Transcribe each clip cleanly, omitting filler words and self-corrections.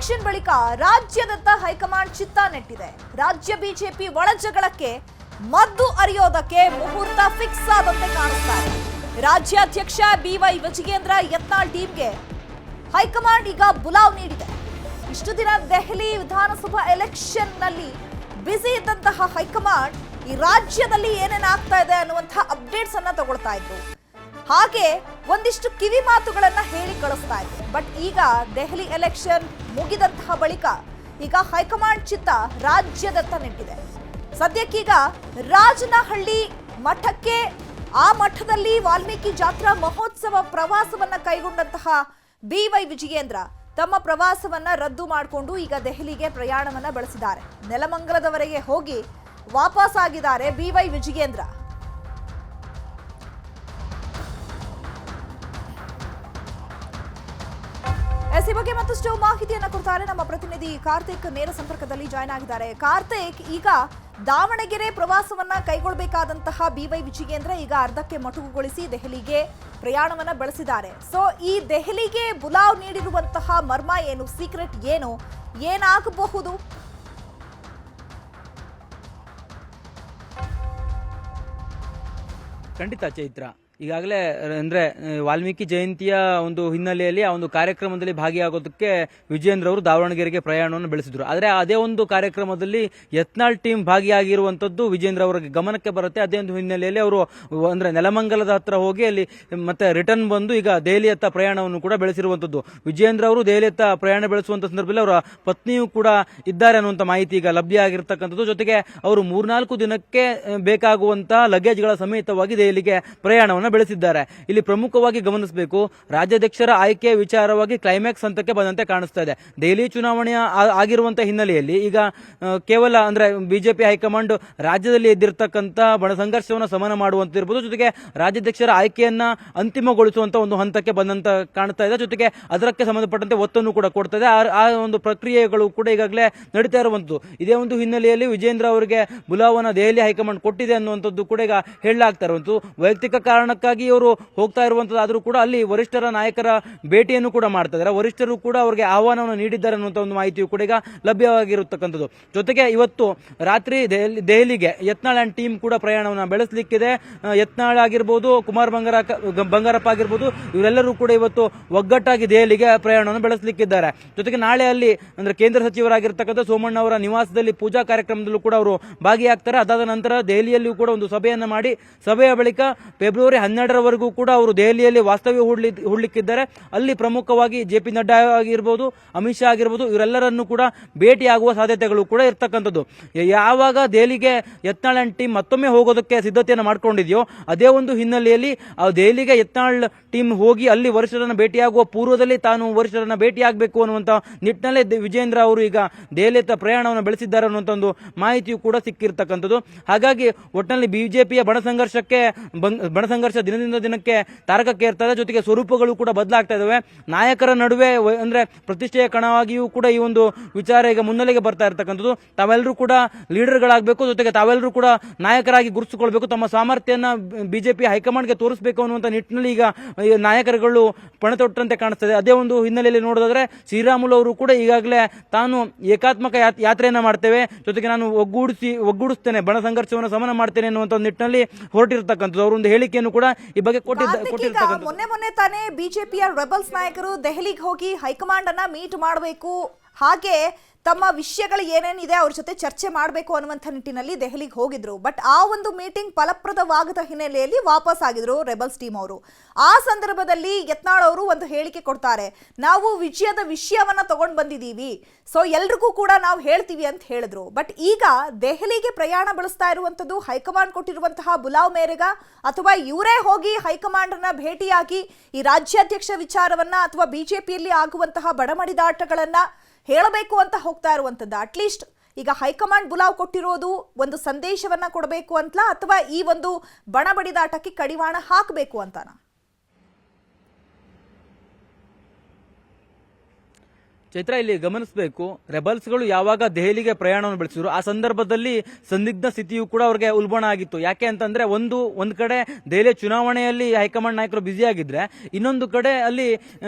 Election ಬಳಿಕ ರಾಜ್ಯದತ್ತ high command ಚಿತ್ತ ನೆಟ್ಟಿದೆ. ರಾಜ್ಯ ಬಿಜೆಪಿ ಒಳಜಗಳಕ್ಕೆ ಮದ್ದು ಅರಿಯೋದಕ್ಕೆ ಮುಹೂರ್ತ ಫಿಕ್ಸ್ ಆದಂತೆ ಕಾಣಿಸ್ತಾ ಇದೆ. ರಾಜ್ಯಾಧ್ಯಕ್ಷ ಬಿವೈ ವಿಜಯೇಂದ್ರ ಯತ್ನಾಳ್ ಟೀಮ್ಗೆ ಹೈಕಮಾಂಡ್ ಈಗ ಬುಲಾವ್ ನೀಡಿದೆ. ಇಷ್ಟು ದಿನ ದೆಹಲಿ ವಿಧಾನಸಭಾ ಎಲೆಕ್ಷನ್ ನಲ್ಲಿ ಬ್ಯುಸಿ ಇದ್ದಂತಹ ಹೈಕಮಾಂಡ್ ಈ ರಾಜ್ಯದಲ್ಲಿ ಏನೇನಾಗ್ತಾ ಇದೆ ಅನ್ನುವಂತಹ ಅಪ್ಡೇಟ್ಸ್ ಅನ್ನ ತಗೊಳ್ತಾ ಇದ್ರು. ಹಾಗೆ ಒಂದಿಷ್ಟು ಕಿವಿ ಮಾತುಗಳನ್ನ ಹೇಳಿ ಕಳಿಸ್ತಾ ಇದ್ರು. ಬಟ್ ಈಗ ದೆಹಲಿ ಎಲೆಕ್ಷನ್ ಮುಗಿದಂತಹ ಬಳಿಕ ಈಗ ಹೈಕಮಾಂಡ್ ಚಿತ್ತ ರಾಜ್ಯದತ್ತ ನೆಟ್ಟಿದೆ. ಸದ್ಯಕ್ಕೀಗ ರಾಜನಹಳ್ಳಿ ಮಠಕ್ಕೆ, ಆ ಮಠದಲ್ಲಿ ವಾಲ್ಮೀಕಿ ಜಾತ್ರಾ ಮಹೋತ್ಸವ ಪ್ರವಾಸವನ್ನ ಕೈಗೊಂಡಂತಹ ಬಿವೈ ವಿಜಯೇಂದ್ರ ತಮ್ಮ ಪ್ರವಾಸವನ್ನ ರದ್ದು ಮಾಡಿಕೊಂಡು ಈಗ ದೆಹಲಿಗೆ ಪ್ರಯಾಣವನ್ನ ಬೆಳೆಸಿದ್ದಾರೆ. ನೆಲಮಂಗಲದವರೆಗೆ ಹೋಗಿ ವಾಪಸ್ ಆಗಿದ್ದಾರೆ ಬಿವೈ ವಿಜಯೇಂದ್ರ. ಈ ಬಗ್ಗೆ ಮತ್ತಷ್ಟು ಮಾಹಿತಿಯನ್ನು ಕೊಡ್ತಾರೆ ನಮ್ಮ ಪ್ರತಿನಿಧಿ ಕಾರ್ತಿಕ್. ನೇರ ಸಂಪರ್ಕದಲ್ಲಿ ಜಾಯ್ನ್ ಆಗಿದ್ದಾರೆ. ಕಾರ್ತಿಕ್, ಈಗ ದಾವಣಗೆರೆ ಪ್ರವಾಸವನ್ನ ಕೈಗೊಳ್ಳಬೇಕಾದಂತಹ ಬಿವೈ ವಿಜಯೇಂದ್ರ ಈಗ ಅರ್ಧಕ್ಕೆ ಮೊಟಕುಗೊಳಿಸಿ ದೆಹಲಿಗೆ ಪ್ರಯಾಣವನ್ನ ಬೆಳೆಸಿದ್ದಾರೆ. ಸೊ ಈ ದೆಹಲಿಗೆ ಬುಲಾವ್ ನೀಡಿರುವಂತಹ ಮರ್ಮ ಏನು, ಸೀಕ್ರೆಟ್ ಏನು, ಏನಾಗಬಹುದು? ಖಂಡಿತ ಚೈತ್ರ, ಈಗಾಗಲೇ ಅಂದ್ರೆ ವಾಲ್ಮೀಕಿ ಜಯಂತಿಯ ಒಂದು ಹಿನ್ನೆಲೆಯಲ್ಲಿ ಆ ಒಂದು ಕಾರ್ಯಕ್ರಮದಲ್ಲಿ ಭಾಗಿಯಾಗೋದಕ್ಕೆ ವಿಜಯೇಂದ್ರ ಅವರು ದಾವಣಗೆರೆಗೆ ಪ್ರಯಾಣವನ್ನು ಬೆಳೆಸಿದ್ರು. ಆದರೆ ಅದೇ ಒಂದು ಕಾರ್ಯಕ್ರಮದಲ್ಲಿ ಯತ್ನಾಳ್ ಟೀಮ್ ಭಾಗಿಯಾಗಿರುವಂತದ್ದು ವಿಜಯೇಂದ್ರ ಅವರ ಗಮನಕ್ಕೆ ಬರುತ್ತೆ. ಅದೇ ಒಂದು ಹಿನ್ನೆಲೆಯಲ್ಲಿ ಅವರು ಅಂದ್ರೆ ನೆಲಮಂಗಲದ ಹತ್ರ ಹೋಗಿ ಅಲ್ಲಿ ಮತ್ತೆ ರಿಟರ್ನ್ ಬಂದು ಈಗ ದೆಹಲಿಯತ್ತ ಪ್ರಯಾಣವನ್ನು ಕೂಡ ಬೆಳೆಸಿರುವಂತದ್ದು. ವಿಜಯೇಂದ್ರ ಅವರು ದೆಹಲಿಯತ್ತ ಪ್ರಯಾಣ ಬೆಳೆಸುವಂತ ಸಂದರ್ಭದಲ್ಲಿ ಅವರ ಪತ್ನಿಯೂ ಕೂಡ ಇದ್ದಾರೆ ಅನ್ನುವಂತ ಮಾಹಿತಿ ಈಗ ಲಭ್ಯ ಆಗಿರ್ತಕ್ಕಂಥದ್ದು. ಜೊತೆಗೆ ಅವರು 3-4 ದಿನಕ್ಕೆ ಬೇಕಾಗುವಂತಹ ಲಗೇಜ್ಗಳ ಸಮೇತವಾಗಿ ದೆಹಲಿಗೆ ಪ್ರಯಾಣವನ್ನು ಬೆಳೆಸಿದ್ದಾರೆ. ಇಲ್ಲಿ ಪ್ರಮುಖವಾಗಿ ಗಮನಿಸಬೇಕು, ರಾಜ್ಯಾಧ್ಯಕ್ಷರ ಆಯ್ಕೆಯ ವಿಚಾರವಾಗಿ ಕ್ಲೈಮ್ಯಾಕ್ಸ್ ಹಂತಕ್ಕೆ ಬಂದಂತೆ ಕಾಣಿಸ್ತಾ ಇದೆ. ದೆಹಲಿ ಚುನಾವಣೆ ಆಗಿರುವಂತಹ ಹಿನ್ನೆಲೆಯಲ್ಲಿ ಈಗ ಕೇವಲ ಅಂದ್ರೆ ಬಿಜೆಪಿ ಹೈಕಮಾಂಡ್ ರಾಜ್ಯದಲ್ಲಿ ಎದ್ದಿರ್ತಕ್ಕಂಥ ಬಣ ಸಂಘರ್ಷವನ್ನು ಶಮನ ಮಾಡುವಂತಿರ್ಬೋದು, ಜೊತೆಗೆ ರಾಜ್ಯಾಧ್ಯಕ್ಷರ ಆಯ್ಕೆಯನ್ನ ಅಂತಿಮಗೊಳಿಸುವಂತ ಒಂದು ಹಂತಕ್ಕೆ ಬಂದಂತ ಕಾಣ್ತಾ ಇದೆ. ಜೊತೆಗೆ ಅದಕ್ಕೆ ಸಂಬಂಧಪಟ್ಟಂತೆ ಒತ್ತನ್ನು ಕೂಡ ಕೊಡ್ತಾ ಇದೆ. ಆ ಒಂದು ಪ್ರಕ್ರಿಯೆಗಳು ಕೂಡ ಈಗಾಗಲೇ ನಡೀತಾ ಇರುವಂತದ್ದು. ಇದೇ ಒಂದು ಹಿನ್ನೆಲೆಯಲ್ಲಿ ವಿಜಯೇಂದ್ರ ಅವರಿಗೆ ಬುಲಾವನ್ನ ದೆಹಲಿ ಹೈಕಮಾಂಡ್ ಕೊಟ್ಟಿದೆ ಅನ್ನುವಂಥದ್ದು ಕೂಡ ಈಗ ಹೇಳಲಾಗ್ತಾ ಇರುವಂತದ್ದು. ವೈಯಕ್ತಿಕ ಕಾರಣಕ್ಕಾಗಿ ಅವರು ಹೋಗ್ತಾ ಇರುವಂತದ್ದಾದ್ರೂ ಕೂಡ ಅಲ್ಲಿ ವರಿಷ್ಠರ ನಾಯಕರ ಭೇಟಿಯನ್ನು ಕೂಡ ಮಾಡ್ತಾ ಇದ್ದಾರೆ. ವರಿಷ್ಠರು ಕೂಡ ಅವರಿಗೆ ಆಹ್ವಾನವನ್ನು ನೀಡಿದ್ದಾರೆ ಅನ್ನುವಂಥ ಒಂದು ಮಾಹಿತಿಯು ಕೂಡ ಈಗ ಲಭ್ಯವಾಗಿರತಕ್ಕಂಥದ್ದು. ಜೊತೆಗೆ ಇವತ್ತು ರಾತ್ರಿ ದೆಹಲಿಗೆ ಯತ್ನಾಳ್ ಅಂಡ್ ಟೀಮ್ ಕೂಡ ಪ್ರಯಾಣವನ್ನು ಬೆಳೆಸಲಿಕ್ಕಿದೆ. ಯತ್ನಾಳ್ ಆಗಿರ್ಬೋದು, ಕುಮಾರ್ ಬಂಗಾರಪ್ಪ ಆಗಿರ್ಬೋದು, ಇವರೆಲ್ಲರೂ ಕೂಡ ಇವತ್ತು ಒಗ್ಗಟ್ಟಾಗಿ ದೆಹಲಿಗೆ ಪ್ರಯಾಣವನ್ನು ಬೆಳೆಸಲಿಕ್ಕಿದ್ದಾರೆ. ಜೊತೆಗೆ ನಾಳೆ ಅಲ್ಲಿ ಅಂದ್ರೆ ಕೇಂದ್ರ ಸಚಿವರಾಗಿರ್ತಕ್ಕಂಥ ಸೋಮಣ್ಣ ಅವರ ನಿವಾಸದಲ್ಲಿ ಪೂಜಾ ಕಾರ್ಯಕ್ರಮದಲ್ಲೂ ಕೂಡ ಅವರು ಭಾಗಿಯಾಗ್ತಾರೆ. ಅದಾದ ನಂತರ ದೆಹಲಿಯಲ್ಲಿಯೂ ಕೂಡ ಒಂದು ಸಭೆಯನ್ನು ಮಾಡಿ ಸಭೆಯ ಬಳಿಕ ಫೆಬ್ರವರಿ 12ರವರೆಗೂ ಕೂಡ ಅವರು ದೆಹಲಿಯಲ್ಲಿ ವಾಸ್ತವ್ಯ ಹೂಡಲಿಕ್ಕಿದ್ದಾರೆ. ಅಲ್ಲಿ ಪ್ರಮುಖವಾಗಿ ಜೆ.ಪಿ. ನಡ್ಡಾ ಆಗಿರ್ಬೋದು, ಅಮಿತ್ ಶಾ ಆಗಿರ್ಬೋದು, ಇವರೆಲ್ಲರನ್ನು ಕೂಡ ಭೇಟಿಯಾಗುವ ಸಾಧ್ಯತೆಗಳು ಕೂಡ ಇರ್ತಕ್ಕಂಥದ್ದು. ಯಾವಾಗ ದೆಹಲಿಗೆ ಯತ್ನಾಳ್ ಅಂಡ್ ಟೀಮ್ ಮತ್ತೊಮ್ಮೆ ಹೋಗೋದಕ್ಕೆ ಸಿದ್ಧತೆಯನ್ನು ಮಾಡ್ಕೊಂಡಿದೆಯೋ ಅದೇ ಒಂದು ಹಿನ್ನೆಲೆಯಲ್ಲಿ ದೆಹಲಿಗೆ ಯತ್ನಾಳ್ ಟೀಮ್ ಹೋಗಿ ಅಲ್ಲಿ ವರಿಷ್ಠರನ್ನ ಭೇಟಿಯಾಗುವ ಪೂರ್ವದಲ್ಲಿ ತಾನು ವರಿಷ್ಠರನ್ನ ಭೇಟಿಯಾಗಬೇಕು ಅನ್ನುವಂತ ನಿಟ್ಟಿನಲ್ಲಿ ವಿಜಯೇಂದ್ರ ಅವರು ಈಗ ದೆಹಲಿಯತ್ತ ಪ್ರಯಾಣವನ್ನು ಬೆಳೆಸಿದ್ದಾರೆ ಅನ್ನುವಂಥ ಒಂದು ಮಾಹಿತಿಯು ಕೂಡ ಸಿಕ್ಕಿರ್ತಕ್ಕಂಥದ್ದು. ಹಾಗಾಗಿ ಒಟ್ಟಿನಲ್ಲಿ ಬಿಜೆಪಿಯ ಬಣಸಂಘರ್ಷ ದಿನದಿಂದ ದಿನಕ್ಕೆ ತಾರಕಕ್ಕೆ ಇರ್ತದೆ. ಜೊತೆಗೆ ಸ್ವರೂಪಗಳು ಕೂಡ ಬದಲಾಗ್ತಾ ಇದಾವೆ. ನಾಯಕರ ನಡುವೆ ಅಂದ್ರೆ ಪ್ರತಿಷ್ಠೆಯ ಕಣವಾಗಿಯೂ ಕೂಡ ಈ ಒಂದು ವಿಚಾರ ಈಗ ಮುನ್ನೆಲೆಗೆ ಬರ್ತಾ ಇರ್ತಕ್ಕಂಥದ್ದು. ತಾವೆಲ್ಲರೂ ಕೂಡ ಲೀಡರ್ಗಳಾಗಬೇಕು, ಜೊತೆಗೆ ತಾವೆಲ್ಲರೂ ಕೂಡ ನಾಯಕರಾಗಿ ಗುರುತಿಸಿಕೊಳ್ಬೇಕು, ತಮ್ಮ ಸಾಮರ್ಥ್ಯನ ಬಿಜೆಪಿ ಹೈಕಮಾಂಡ್ಗೆ ತೋರಿಸಬೇಕು ಅನ್ನುವಂಥ ನಿಟ್ಟಿನಲ್ಲಿ ಈಗ ನಾಯಕರುಗಳು ಪಣತೊಟ್ಟಂತೆ ಕಾಣಿಸ್ತದೆ. ಅದೇ ಒಂದು ಹಿನ್ನೆಲೆಯಲ್ಲಿ ನೋಡೋದಾದ್ರೆ ಶ್ರೀರಾಮುಲು ಅವರು ಕೂಡ ಈಗಾಗಲೇ ತಾನು ಏಕಾತ್ಮಕ ಯಾತ್ರೆಯನ್ನ ಮಾಡ್ತೇವೆ, ಜೊತೆಗೆ ನಾನು ಒಗ್ಗೂಡಿಸ್ತೇನೆ, ಬಣ ಸಂಘರ್ಷವನ್ನು ಶಮನ ಮಾಡ್ತೇನೆ ಅನ್ನುವಂಥ ನಿಟ್ಟಿನಲ್ಲಿ ಹೊರಟಿರ್ತಕ್ಕಂಥದ್ದು. ಅವರೊಂದು ಹೇಳಿಕೆಯನ್ನು ಕೂಡ ಈ ಬಗ್ಗೆ ಕೊಟ್ಟಿರ್ತಕ್ಕಂಥದ್ದು. ಮೊನ್ನೆ ತಾನೇ ಬಿಜೆಪಿಯ ರೆಬಲ್ಸ್ ನಾಯಕರು ದೆಹಲಿಗೆ ಹೋಗಿ ಹೈಕಮಾಂಡ್ ಅನ್ನ ಮೀಟ್ ಮಾಡಬೇಕು, ಹಾಗೆ ತಮ್ಮ ವಿಷಯಗಳು ಏನೇನಿದೆ ಅವ್ರ ಜೊತೆ ಚರ್ಚೆ ಮಾಡಬೇಕು ಅನ್ನುವಂಥ ನಿಟ್ಟಿನಲ್ಲಿ ದೆಹಲಿಗೆ ಹೋಗಿದ್ರು. ಬಟ್ ಆ ಒಂದು ಮೀಟಿಂಗ್ ಫಲಪ್ರದವಾಗದ ಹಿನ್ನೆಲೆಯಲ್ಲಿ ವಾಪಸ್ ಆಗಿದ್ರು ರೆಬಲ್ಸ್ ಟೀಮ್ ಅವರು. ಆ ಸಂದರ್ಭದಲ್ಲಿ ಯತ್ನಾಳ್ ಅವರು ಒಂದು ಹೇಳಿಕೆ ಕೊಡ್ತಾರೆ, ನಾವು ವಿಜಯದ ವಿಷಯವನ್ನ ತಗೊಂಡು ಬಂದಿದ್ದೀವಿ, ಸೊ ಎಲ್ರಿಗೂ ಕೂಡ ನಾವು ಹೇಳ್ತೀವಿ ಅಂತ ಹೇಳಿದ್ರು. ಬಟ್ ಈಗ ದೆಹಲಿಗೆ ಪ್ರಯಾಣ ಬೆಳೆಸ್ತಾ ಇರುವಂತದ್ದು ಹೈಕಮಾಂಡ್ ಕೊಟ್ಟಿರುವಂತಹ ಬುಲಾವ್ ಮೇರೆಗ, ಅಥವಾ ಇವರೇ ಹೋಗಿ ಹೈಕಮಾಂಡ್ ಅನ್ನ ಭೇಟಿಯಾಗಿ ಈ ರಾಜ್ಯಾಧ್ಯಕ್ಷ ವಿಚಾರವನ್ನ ಅಥವಾ ಬಿಜೆಪಿಯಲ್ಲಿ ಆಗುವಂತಹ ಬಡಮಡಿದಾಟಗಳನ್ನ ಹೇಳಬೇಕು ಅಂತ ಹೋಗ್ತಾ ಇರುವಂತದ್ದು? ಅಟ್ಲೀಸ್ಟ್ ಈಗ ಹೈಕಮಾಂಡ್ ಬುಲಾವ್ ಕೊಟ್ಟಿರೋದು ಒಂದು ಸಂದೇಶವನ್ನ ಕೊಡಬೇಕು ಅಂತಲಾ, ಅಥವಾ ಈ ಒಂದು ಬಣಬಡಿದಾಟಕ್ಕೆ ಕಡಿವಾಣ ಹಾಕಬೇಕು ಅಂತಾನ? ಚೈತ್ರ, ಇಲ್ಲಿ ಗಮನಿಸಬೇಕು, ರೆಬಲ್ಸ್ಗಳು ಯಾವಾಗ ದೆಹಲಿಗೆ ಪ್ರಯಾಣವನ್ನು ಬೆಳೆಸಿದ್ರು ಆ ಸಂದರ್ಭದಲ್ಲಿ ಸಂದಿಗ್ಧ ಸ್ಥಿತಿಯು ಕೂಡ ಅವ್ರಿಗೆ ಉಲ್ಬಣ ಆಗಿತ್ತು. ಯಾಕೆ ಅಂತಂದ್ರೆ ಒಂದ್ ಕಡೆ ದೆಹಲಿ ಚುನಾವಣೆಯಲ್ಲಿ ಹೈಕಮಾಂಡ್ ನಾಯಕರು ಬ್ಯುಸಿ ಆಗಿದ್ರೆ, ಇನ್ನೊಂದು ಕಡೆ ಅಲ್ಲಿ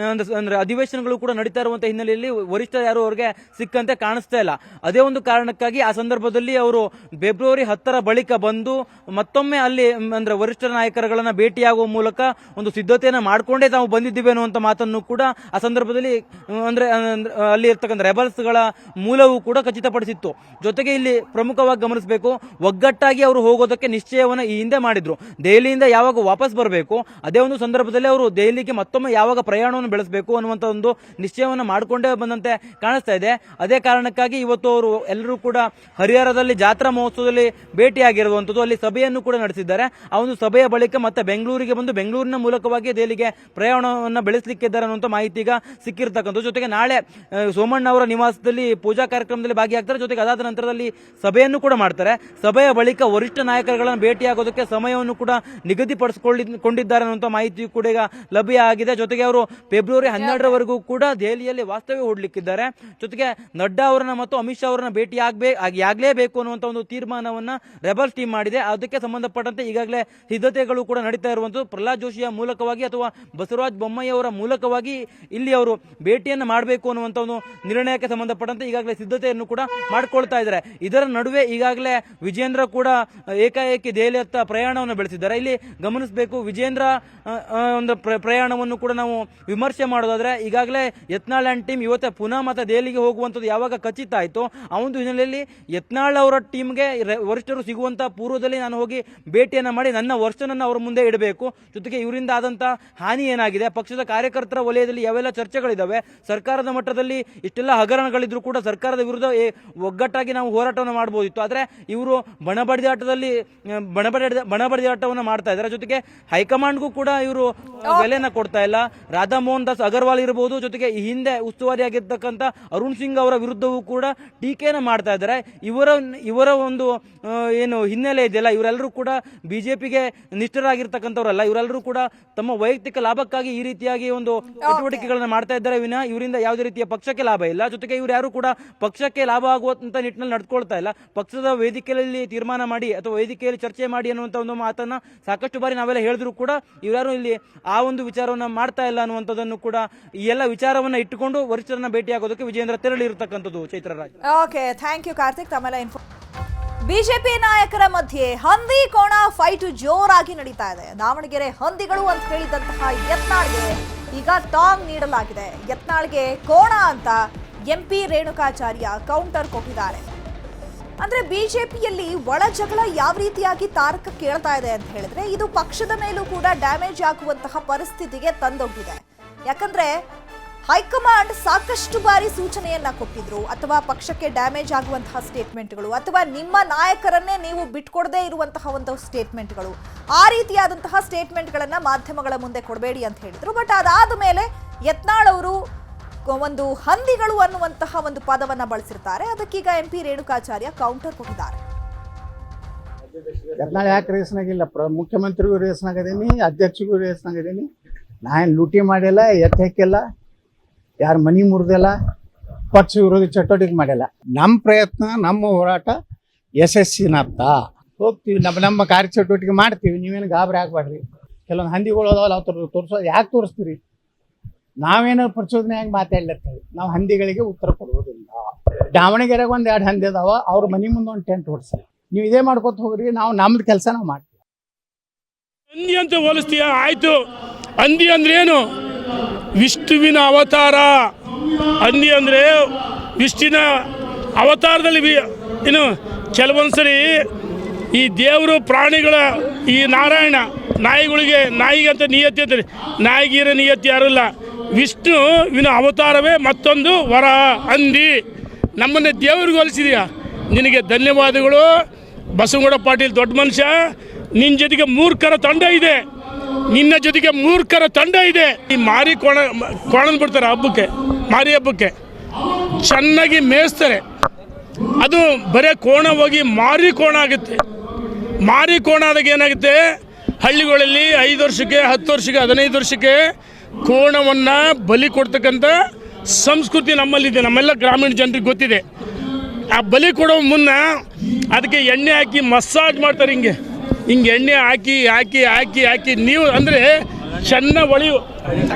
ಅಂದ್ರೆ ಅಧಿವೇಶನಗಳು ಕೂಡ ನಡೀತಾ ಇರುವಂತಹ ಹಿನ್ನೆಲೆಯಲ್ಲಿ ವರಿಷ್ಠ ಯಾರು ಅವ್ರಿಗೆ ಸಿಕ್ಕಂತೆ ಕಾಣಿಸ್ತಾ ಇಲ್ಲ. ಅದೇ ಒಂದು ಕಾರಣಕ್ಕಾಗಿ ಆ ಸಂದರ್ಭದಲ್ಲಿ ಅವರು ಫೆಬ್ರವರಿ 10 ಬಳಿಕ ಬಂದು ಮತ್ತೊಮ್ಮೆ ಅಲ್ಲಿ ಅಂದ್ರೆ ವರಿಷ್ಠ ನಾಯಕರುಗಳನ್ನ ಭೇಟಿಯಾಗುವ ಮೂಲಕ ಒಂದು ಸಿದ್ಧತೆಯನ್ನ ಮಾಡ್ಕೊಂಡೇ ತಾವು ಬಂದಿದ್ದೀವಿ ಅನ್ನುವಂತ ಮಾತನ್ನು ಕೂಡ ಆ ಸಂದರ್ಭದಲ್ಲಿ ಅಂದ್ರೆ ಅಲ್ಲಿ ಇರ್ತಕ್ಕಂಥ ರೆಬಲ್ಸ್ಗಳ ಮೂಲವು ಕೂಡ ಖಚಿತಪಡಿಸಿತ್ತು. ಜೊತೆಗೆ ಇಲ್ಲಿ ಪ್ರಮುಖವಾಗಿ ಗಮನಿಸಬೇಕು, ಒಗ್ಗಟ್ಟಾಗಿ ಅವರು ಹೋಗೋದಕ್ಕೆ ನಿಶ್ಚಯವನ್ನು ಈ ಹಿಂದೆ ಮಾಡಿದ್ರು. ದೆಹಲಿಯಿಂದ ಯಾವಾಗ ವಾಪಸ್ ಬರಬೇಕು ಅದೇ ಒಂದು ಸಂದರ್ಭದಲ್ಲಿ ಅವರು ದೆಹಲಿಗೆ ಮತ್ತೊಮ್ಮೆ ಯಾವಾಗ ಪ್ರಯಾಣವನ್ನು ಬೆಳೆಸಬೇಕು ಅನ್ನುವಂಥ ಒಂದು ನಿಶ್ಚಯವನ್ನು ಮಾಡಿಕೊಂಡೇ ಬಂದಂತೆ ಕಾಣಿಸ್ತಾ ಇದೆ. ಅದೇ ಕಾರಣಕ್ಕಾಗಿ ಇವತ್ತು ಅವರು ಎಲ್ಲರೂ ಕೂಡ ಹರಿಹರದಲ್ಲಿ ಜಾತ್ರಾ ಮಹೋತ್ಸವದಲ್ಲಿ ಭೇಟಿಯಾಗಿರುವಂಥದ್ದು, ಅಲ್ಲಿ ಸಭೆಯನ್ನು ಕೂಡ ನಡೆಸಿದ್ದಾರೆ. ಆ ಒಂದು ಸಭೆಯ ಬಳಿಕ ಮತ್ತೆ ಬೆಂಗಳೂರಿಗೆ ಬಂದು ಬೆಂಗಳೂರಿನ ಮೂಲಕವಾಗಿ ದೆಹಲಿಗೆ ಪ್ರಯಾಣವನ್ನು ಬೆಳೆಸಲಿಕ್ಕಿದ್ದಾರೆ ಅನ್ನುವಂಥ ಮಾಹಿತಿ ಈಗ ಸಿಕ್ಕಿರ್ತಕ್ಕಂಥ. ಜೊತೆಗೆ ನಾಳೆ ಸೋಮಣ್ಣ ಅವರ ನಿವಾಸದಲ್ಲಿ ಪೂಜಾ ಕಾರ್ಯಕ್ರಮದಲ್ಲಿ ಭಾಗಿಯಾಗ್ತಾರೆ. ಜೊತೆಗೆ ಅದಾದ ನಂತರದಲ್ಲಿ ಸಭೆಯನ್ನು ಕೂಡ ಮಾಡ್ತಾರೆ. ಸಭೆಯ ಬಳಿಕ ವರಿಷ್ಠ ನಾಯಕರುಗಳನ್ನು ಭೇಟಿಯಾಗೋದಕ್ಕೆ ಸಮಯವನ್ನು ಕೂಡ ನಿಗದಿಪಡಿಸಿಕೊಂಡಿದ್ದಾರೆ ಅನ್ನುವಂಥ ಮಾಹಿತಿಯು ಕೂಡ ಈಗ ಲಭ್ಯ ಆಗಿದೆ. ಜೊತೆಗೆ ಅವರು ಫೆಬ್ರವರಿ 12ರವರೆಗೂ ಕೂಡ ದೆಹಲಿಯಲ್ಲಿ ವಾಸ್ತವ್ಯ ಹೂಡಲಿಕ್ಕಿದ್ದಾರೆ. ಜೊತೆಗೆ ನಡ್ಡಾ ಅವರನ್ನ ಮತ್ತು ಅಮಿತ್ ಶಾ ಅವರನ್ನ ಭೇಟಿಯಾಗಲೇಬೇಕು ಅನ್ನುವಂಥ ಒಂದು ತೀರ್ಮಾನವನ್ನ ರೆಬಲ್ಸ್ ಟೀಮ್ ಮಾಡಿದೆ. ಅದಕ್ಕೆ ಸಂಬಂಧಪಟ್ಟಂತೆ ಈಗಾಗಲೇ ಸಿದ್ಧತೆಗಳು ಕೂಡ ನಡೀತಾ ಇರುವಂತದ್ದು. ಪ್ರಹ್ಲಾದ್ ಜೋಶಿಯ ಮೂಲಕವಾಗಿ ಅಥವಾ ಬಸವರಾಜ ಬೊಮ್ಮಾಯಿ ಅವರ ಮೂಲಕವಾಗಿ ಇಲ್ಲಿ ಅವರು ಭೇಟಿಯನ್ನು ಮಾಡಬೇಕು ಅನ್ನುವಂಥ ಒಂದು ನಿರ್ಣಯಕ್ಕೆ ಸಂಬಂಧಪಟ್ಟಂತೆ ಈಗಾಗಲೇ ಸಿದ್ಧತೆಯನ್ನು ಕೂಡ ಮಾಡಿಕೊಳ್ತಾ ಇದ್ದಾರೆ. ಇದರ ನಡುವೆ ಈಗಾಗಲೇ ವಿಜೇಂದ್ರ ಕೂಡ ಏಕಾಏಕಿ ದೆಹಲಿಯತ್ತ ಪ್ರಯಾಣವನ್ನು ಬೆಳೆಸಿದ್ದಾರೆ. ಇಲ್ಲಿ ಗಮನಿಸಬೇಕು, ವಿಜೇಂದ್ರ ಒಂದು ಪ್ರಯಾಣವನ್ನು ಕೂಡ ನಾವು ವಿಮರ್ಶೆ ಮಾಡೋದಾದ್ರೆ, ಈಗಾಗಲೇ ಯತ್ನಾಳ್ ಅಂಡ್ ಟೀಮ್ ಇವತ್ತೇ ಪುನಃ ಮತ್ತೆ ದೆಹಲಿಗೆ ಹೋಗುವಂಥದ್ದು ಯಾವಾಗ ಖಚಿತ ಆಯಿತು ಆ ಒಂದು ಹಿನ್ನೆಲೆಯಲ್ಲಿ ಯತ್ನಾಳ್ ಅವರ ಟೀಮ್ಗೆ ವರಿಷ್ಠರು ಸಿಗುವಂತ ಪೂರ್ವದಲ್ಲಿ ನಾನು ಹೋಗಿ ಭೇಟಿಯನ್ನು ಮಾಡಿ ನನ್ನ ವರ್ಷನನ್ನು ಅವರ ಮುಂದೆ ಇಡಬೇಕು. ಜೊತೆಗೆ ಇವರಿಂದ ಆದಂತ ಹಾನಿ ಏನಾಗಿದೆ, ಪಕ್ಷದ ಕಾರ್ಯಕರ್ತರ ವಲಯದಲ್ಲಿ ಯಾವೆಲ್ಲ ಚರ್ಚೆಗಳಿದ್ದಾವೆ, ಸರ್ಕಾರದ ಮಟ್ಟದಲ್ಲಿ ಇಷ್ಟೆಲ್ಲ ಹಗರಣಗಳಿದ್ರು ಕೂಡ ಸರ್ಕಾರದ ವಿರುದ್ಧ ಒಗ್ಗಟ್ಟಾಗಿ ನಾವು ಹೋರಾಟವನ್ನು ಮಾಡಬಹುದಿತ್ತು. ಆದರೆ ಇವರು ಬಣಬಡಿದಾಟವನ್ನು ಮಾಡ್ತಾ ಇದ್ದಾರೆ. ಜೊತೆಗೆ ಹೈಕಮಾಂಡ್ಗೂ ಕೂಡ ಇವರು ಬೆಲೆನ ಕೊಡ್ತಾ ಇಲ್ಲ. ರಾಧಾ ಮೋಹನ್ ದಾಸ್ ಅಗರ್ವಾಲ್ ಇರಬಹುದು, ಜೊತೆಗೆ ಈ ಹಿಂದೆ ಉಸ್ತುವಾರಿಯಾಗಿರ್ತಕ್ಕಂಥ ಅರುಣ್ ಸಿಂಗ್ ಅವರ ವಿರುದ್ಧವೂ ಕೂಡ ಟೀಕೆಯನ್ನು ಮಾಡ್ತಾ ಇದ್ದಾರೆ. ಇವರ ಒಂದು ಏನು ಹಿನ್ನೆಲೆ ಇದೆಯಲ್ಲ, ಇವರೆಲ್ಲರೂ ಕೂಡ ಬಿಜೆಪಿಗೆ ನಿಷ್ಠರಾಗಿರ್ತಕ್ಕಂಥವರಲ್ಲ. ಇವರೆಲ್ಲರೂ ಕೂಡ ತಮ್ಮ ವೈಯಕ್ತಿಕ ಲಾಭಕ್ಕಾಗಿ ಈ ರೀತಿಯಾಗಿ ಒಂದು ಚಟುವಟಿಕೆಗಳನ್ನು ಮಾಡ್ತಾ ಇದ್ದಾರೆ ವಿನ ಇವರಿಂದ ಯಾವುದೇ ರೀತಿಯ ಪಕ್ಷಕ್ಕೆ ಲಾಭ ಇಲ್ಲ. ಜೊತೆಗೆ ಇವರು ಯಾರು ಕೂಡ ಪಕ್ಷಕ್ಕೆ ಲಾಭ ಆಗುವಂತ ನಿಟ್ಟಿನಲ್ಲಿ ನಡ್ಕೊಳ್ತಾ ಇಲ್ಲ. ಪಕ್ಷದ ವೇದಿಕೆಯಲ್ಲಿ ತೀರ್ಮಾನ ಮಾಡಿ ಅಥವಾ ವೇದಿಕೆಯಲ್ಲಿ ಚರ್ಚೆ ಮಾಡಿ ಅನ್ನುವಂಥ ಒಂದು ಮಾತನ್ನ ಸಾಕಷ್ಟು ಬಾರಿ ನಾವೆಲ್ಲ ಹೇಳಿದ್ರು ಕೂಡ ಇವರ್ಯಾರು ಇಲ್ಲಿ ಆ ಒಂದು ವಿಚಾರವನ್ನ ಮಾಡ್ತಾ ಇಲ್ಲ ಅನ್ನುವಂಥದ್ದನ್ನು ಕೂಡ ಈ ಎಲ್ಲ ವಿಚಾರವನ್ನ ಇಟ್ಟುಕೊಂಡು ವರಿಷ್ಠರನ್ನ ಭೇಟಿಯಾಗೋದಕ್ಕೆ ವಿಜೇಂದ್ರ ತೆರಳಿರತಕ್ಕಂಥದ್ದು. Chaitraraj, okay, thank you Karthik. ತಮ್ಮೆಲ್ಲ ಬಿಜೆಪಿ ನಾಯಕರ ಮಧ್ಯೆ ಹಂದಿ ಕೋಣ ಫೈಟ್ ಜೋರಾಗಿ ನಡೀತಾ ಇದೆ. ದಾವಣಗೆರೆ ಹಂದಿಗಳು ಅಂತ ಹೇಳಿದಂತಹ ಯತ್ನಾಳ್ಗೆ ಈಗ ಟಾಂಗ್ ನೀಡಲಾಗಿದೆ. ಯತ್ನಾಳ್ಗೆ ಕೋಣ ಅಂತ ಎಂಪಿ ರೇಣುಕಾಚಾರ್ಯ ಕೌಂಟರ್ ಕೊಟ್ಟಿದ್ದಾರೆ. ಅಂದ್ರೆ ಬಿಜೆಪಿಯಲ್ಲಿ ಒಳ ಜಗಳ ಯಾವ ರೀತಿಯಾಗಿ ತಾರಕ ಕೇಳ್ತಾ ಇದೆ ಅಂತ ಹೇಳಿದ್ರೆ, ಇದು ಪಕ್ಷದ ಮೇಲೂ ಕೂಡ ಡ್ಯಾಮೇಜ್ ಆಗುವಂತಹ ಪರಿಸ್ಥಿತಿಗೆ ತಂದೊಡ್ಡಿದೆ. ಯಾಕಂದ್ರೆ ಹೈಕಮಾಂಡ್ ಸಾಕಷ್ಟು ಬಾರಿ ಸೂಚನೆಯನ್ನ ಕೊಟ್ಟಿದ್ರು, ಅಥವಾ ಪಕ್ಷಕ್ಕೆ ಡ್ಯಾಮೇಜ್ ಆಗುವಂತಹ ಸ್ಟೇಟ್ಮೆಂಟ್ಗಳು, ಅಥವಾ ನಿಮ್ಮ ನಾಯಕರನ್ನೇ ನೀವು ಬಿಟ್ಕೊಡದೇ ಇರುವಂತಹ ಒಂದು ಸ್ಟೇಟ್ಮೆಂಟ್ಗಳು, ಆ ರೀತಿಯಾದಂತಹ ಸ್ಟೇಟ್ಮೆಂಟ್ಗಳನ್ನ ಮಾಧ್ಯಮಗಳ ಮುಂದೆ ಕೊಡಬೇಡಿ ಅಂತ ಹೇಳಿದ್ರು. ಬಟ್ ಅದಾದ ಮೇಲೆ ಯತ್ನಾಳ್ ಅವರು ಒಂದು ಹಂದಿಗಳು ಅನ್ನುವಂತಹ ಒಂದು ಪದವನ್ನ ಬಳಸಿರ್ತಾರೆ. ಅದಕ್ಕೀಗ ಎಂಪಿ ರೇಣುಕಾಚಾರ್ಯ ಕೌಂಟರ್ ಕೊಟ್ಟಿದ್ದಾರೆ. ಯತ್ನಾಳ್ ಯಾಕೆ ರೇಸ್ನಾಗಿಲ್ಲ? ಮುಖ್ಯಮಂತ್ರಿಗೂ ರೇಸ್ನಾಗದೀನಿ, ಅಧ್ಯಕ್ಷರಿಗೂ ರೇಸ್ನಾಗದೀನಿ. ನಾನು ಲೂಟಿ ಮಾಡಿಲ್ಲ, ಎತ್ತ ಹಾಕಿಲ್ಲ, ಯಾರ ಮನಿ ಮುರಿದಿಲ್ಲ, ಪಕ್ಷ ವಿರೋಧಿ ಚಟುವಟಿಕೆ ಮಾಡಿಲ್ಲ. ನಮ್ಮ ಪ್ರಯತ್ನ, ನಮ್ಮ ಹೋರಾಟ ಯಶಸ್ಸಿನತ್ತ ಹೋಗ್ತೀವಿ. ನಮ್ಮ ಕಾರ್ಯಚಟುವಟಿಕೆ ಮಾಡ್ತೀವಿ. ನೀವೇನು ಗಾಬರಿ ಆಗ್ಬೇಡ್ರಿ. ಕೆಲವೊಂದು ಹಂದಿಗಳು ಅದಾವಲ್ಲ, ಅವ್ರು ತೋರಿಸೋದು ಯಾಕೆ ತೋರಿಸ್ತೀರಿ? ನಾವೇನೋ ಪ್ರಚೋದನೆಯಾಗಿ ಮಾತಾಡ್ಲತ್ತೇವೆ. ನಾವು ಹಂದಿಗಳಿಗೆ ಉತ್ತರ ಕೊಡೋದಿಲ್ಲ. ದಾವಣಗೆರೆಗೆ 1-2 ಹಂದಿ ಅದಾವ, ಅವ್ರ ಮನೆ ಮುಂದೆ ಒಂದು ಟೆಂಟ್ ಹೊಡ್ಸಿ. ನೀವು ಇದೇ ಮಾಡ್ಕೊತ ಹೋಗ್ರಿ, ನಾವು ನಮ್ದು ಕೆಲಸ ನಾವು ಮಾಡ್ತೀವಿ. ಹಂದಿ ಅಂತ ಹೋಲಿಸ್ತೀಯ? ಆಯ್ತು, ಹಂದಿ ಅಂದ್ರೆ ಏನು? ವಿಷ್ಣುವಿನ ಅವತಾರ. ಹಂದಿ ಅಂದರೆ ವಿಷ್ಣುವಿನ ಅವತಾರದಲ್ಲಿ ಏನು ಕೆಲವೊಂದ್ಸರಿ ಈ ದೇವರು ಪ್ರಾಣಿಗಳ ಈ ನಾರಾಯಣ ನಾಯಿಗೆ ಅಂತ ನಿಯತಿ ಅಂತಾರೆ. ನಾಯಿಗಿರೋ ನಿಯತಿ ಯಾರಿಲ್ಲ. ವಿಷ್ಣುವಿನ ಅವತಾರವೇ ಮತ್ತೊಂದು ವರ ಹಂದಿ. ನಮ್ಮನ್ನೇ ದೇವರಿಗೆ ಹೋಲಿಸಿದೆಯಾ? ನಿನಗೆ ಧನ್ಯವಾದಗಳು ಬಸವಗೌಡ ಪಾಟೀಲ್, ದೊಡ್ಡ ಮನುಷ್ಯ. ನಿನ್ನ ಜೊತೆಗೆ ಮೂರ್ಖರ ತಂಡ ಇದೆ. ನಿನ್ನ ಜೊತೆಗೆ ಮೂರ್ಖರ ತಂಡ ಇದೆ. ಈ ಮಾರಿ ಕೋಣನ್ ಬಿಡ್ತಾರೆ ಹಬ್ಬಕ್ಕೆ, ಮಾರಿ ಹಬ್ಬಕ್ಕೆ ಚೆನ್ನಾಗಿ ಮೇಯಿಸ್ತಾರೆ. ಅದು ಬರೇ ಕೋಣ ಹೋಗಿ ಮಾರಿ ಕೋಣ ಆಗುತ್ತೆ. ಮಾರಿ ಕೋಣ ಆದಾಗ ಏನಾಗುತ್ತೆ, ಹಳ್ಳಿಗಳಲ್ಲಿ 5 ವರ್ಷಕ್ಕೆ 10 ವರ್ಷಕ್ಕೆ 15 ವರ್ಷಕ್ಕೆ ಕೋಣವನ್ನು ಬಲಿ ಕೊಡ್ತಕ್ಕಂಥ ಸಂಸ್ಕೃತಿ ನಮ್ಮಲ್ಲಿದೆ, ನಮ್ಮೆಲ್ಲ ಗ್ರಾಮೀಣ ಜನರಿಗೆ ಗೊತ್ತಿದೆ. ಆ ಬಲಿ ಕೊಡೋ ಮುನ್ನ ಅದಕ್ಕೆ ಎಣ್ಣೆ ಹಾಕಿ ಮಸಾಜ್ ಮಾಡ್ತಾರೆ, ಹಿಂಗೆ ಎಣ್ಣೆ ಹಾಕಿ ಹಾಕಿ ಹಾಕಿ ಹಾಕಿ ನೀವು ಅಂದರೆ ಚೆನ್ನಾಗಿ ಒಳಿಯು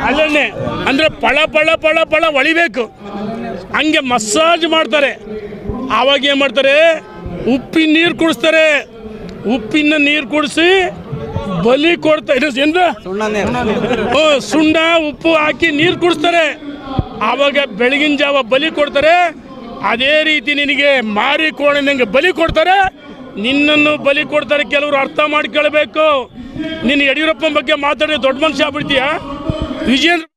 ಅಲ್ಲೆಣ್ಣೆ ಅಂದರೆ ಪಳ ಪಳ ಪಳ ಪಳ ಒಳಿಬೇಕು, ಹಂಗೆ ಮಸಾಜ್ ಮಾಡ್ತಾರೆ. ಆವಾಗ ಏನು ಮಾಡ್ತಾರೆ, ಉಪ್ಪಿನ ನೀರು ಕುಡಿಸ್ತಾರೆ. ಉಪ್ಪಿನ ನೀರು ಕುಡಿಸಿ ಬಲಿ ಕೊಡ್ತಾರೆ. ಸುಣ್ಣ ಉಪ್ಪು ಹಾಕಿ ನೀರು ಕುಡಿಸ್ತಾರೆ. ಆವಾಗ ಬೆಳಗಿನ ಜಾವ ಬಲಿ ಕೊಡ್ತಾರೆ. ಅದೇ ರೀತಿ ನಿನಗೆ ಮಾರಿ ಕೋಣಂಗೆ ಬಲಿ ಕೊಡ್ತಾರೆ, ನಿನ್ನನ್ನು ಬಲಿ ಕೊಡ್ತಾರೆ. ಕೆಲವರು ಅರ್ಥ ಮಾಡ್ಕೊಳ್ಬೇಕು. ನೀನು ಯಡಿಯೂರಪ್ಪನ ಬಗ್ಗೆ ಮಾತಾಡಿದ್ರೆ ದೊಡ್ಡ ಮನುಷ್ಯ ಆಗ್ಬಿಡ್ತೀಯ. ವಿಜಯೇಂದ್ರ